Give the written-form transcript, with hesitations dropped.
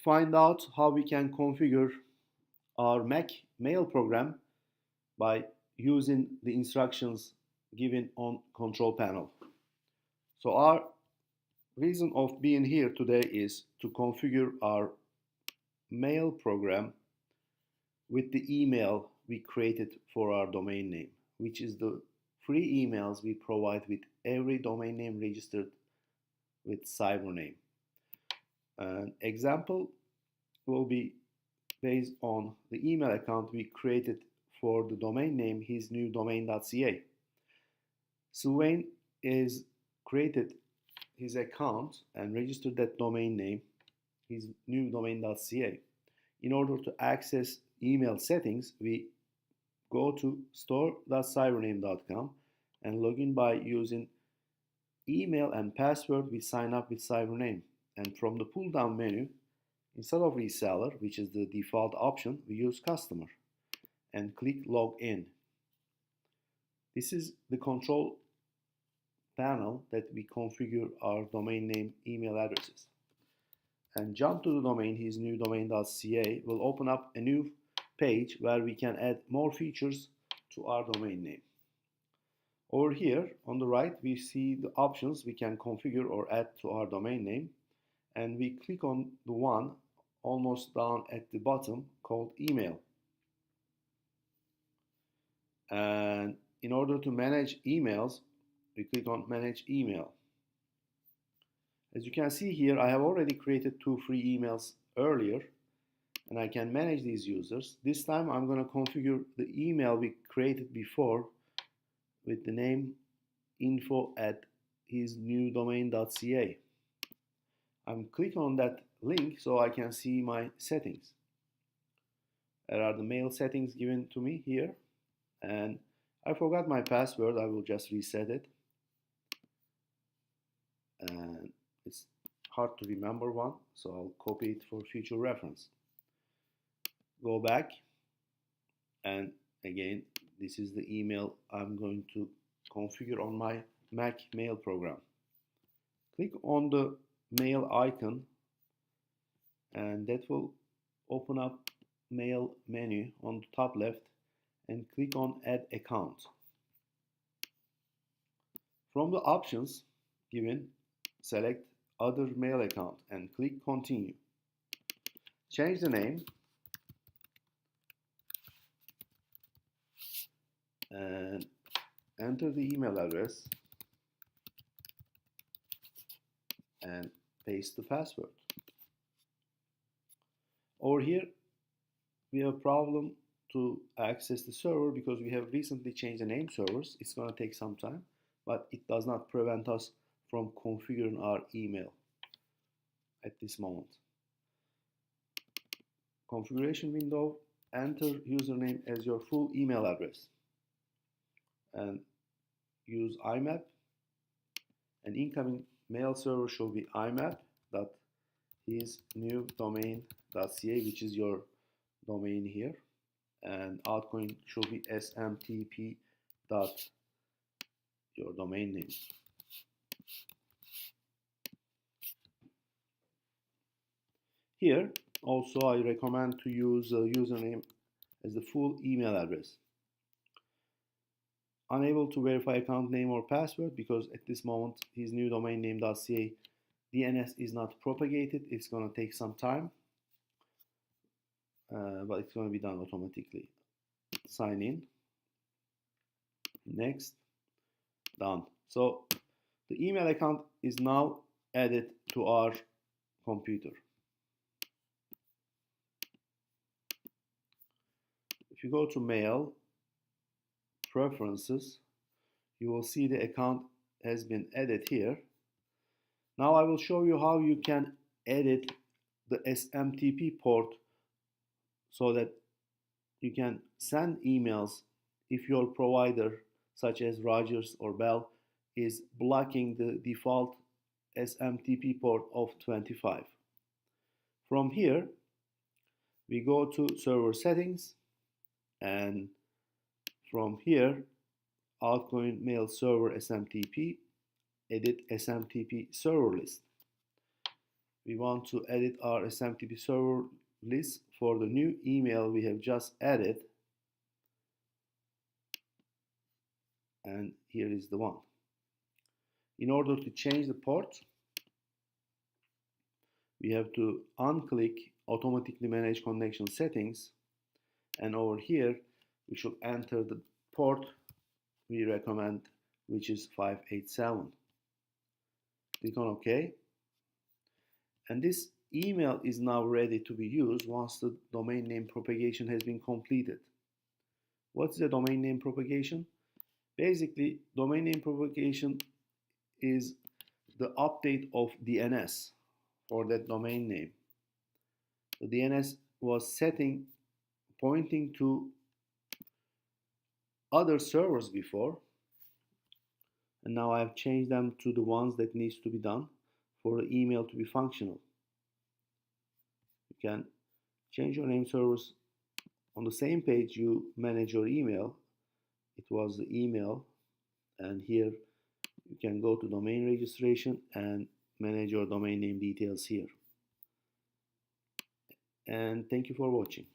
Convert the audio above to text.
find out how we can configure our Mac mail program by using the instructions given on control panel. So our reason of being here today is to configure our mail program with the email we created for our domain name, which is the free emails we provide with every domain name registered with SiberName. An example will be based on the email account we created for the domain name hisnewdomain.ca. Sylvain is created his account and registered that domain name hisnewdomain.ca. In order to access email settings, we go to store.cybername.com and log in by using email and password. We sign up with SiberName, and from the pull down menu, instead of reseller, which is the default option, we use customer and click log in. This is the control panel that we configure our domain name email addresses. And jump to the domain hisnewdomain.ca will open up a new page where we can add more features to our domain name. Over here on the right, we see the options we can configure or add to our domain name, and we click on the one almost down at the bottom called email. And in order to manage emails, we click on manage email. As you can see here, I have already created 2 free emails earlier, and I can manage these users. This time I'm going to configure the email we created before with the name info@hisnewdomain.ca. I'm clicking on that link so I can see my settings. There are the mail settings given to me here, and I forgot my password. I will just reset it, and it's hard to remember one, so I'll copy it for future reference. Go back, and again, this is the email I'm going to configure on my Mac mail program. Click on the mail icon, and that will open up mail menu on the top left, and click on add account. From the options given, select other mail account and click continue. Change the name and enter the email address and paste the password. Over here we have a problem to access the server because we have recently changed the name servers. It's going to take some time, but it does not prevent us from configuring our email at this moment. Configuration window, enter username as your full email address and use IMAP, and incoming mail server should be imap.hisnewdomain.ca, which is your domain here, and outgoing should be smtp dot your domain name. Here also I recommend to use a username as the full email address. Unable to verify account name or password because at this moment hisnewdomain.ca DNS is not propagated. It's going to take some time, but it's going to be done automatically. Sign in. Next. Done. So the email account is now added to our computer. If you go to mail, preferences, you will see the account has been added here. Now I will show you how you can edit the SMTP port so that you can send emails if your provider such as Rogers or Bell is blocking the default SMTP port of 25. From here we go to server settings, and from here outgoing mail server SMTP, edit SMTP server list. we want to edit our SMTP server list for the new email we have just added, and here is the one. In order to change the port, we have to unclick automatically manage connection settings, and over here we should enter the port we recommend, which is 587. Click on OK, and this email is now ready to be used once the domain name propagation has been completed. What's the domain name propagation? Basically, domain name propagation is the update of DNS for that domain name. The DNS was setting pointing to other servers before, and now I've changed them to the ones that needs to be done for the email to be functional. You can change your name servers on the same page you manage your email. It was the email, and here you can go to domain registration and manage your domain name details here. And thank you for watching.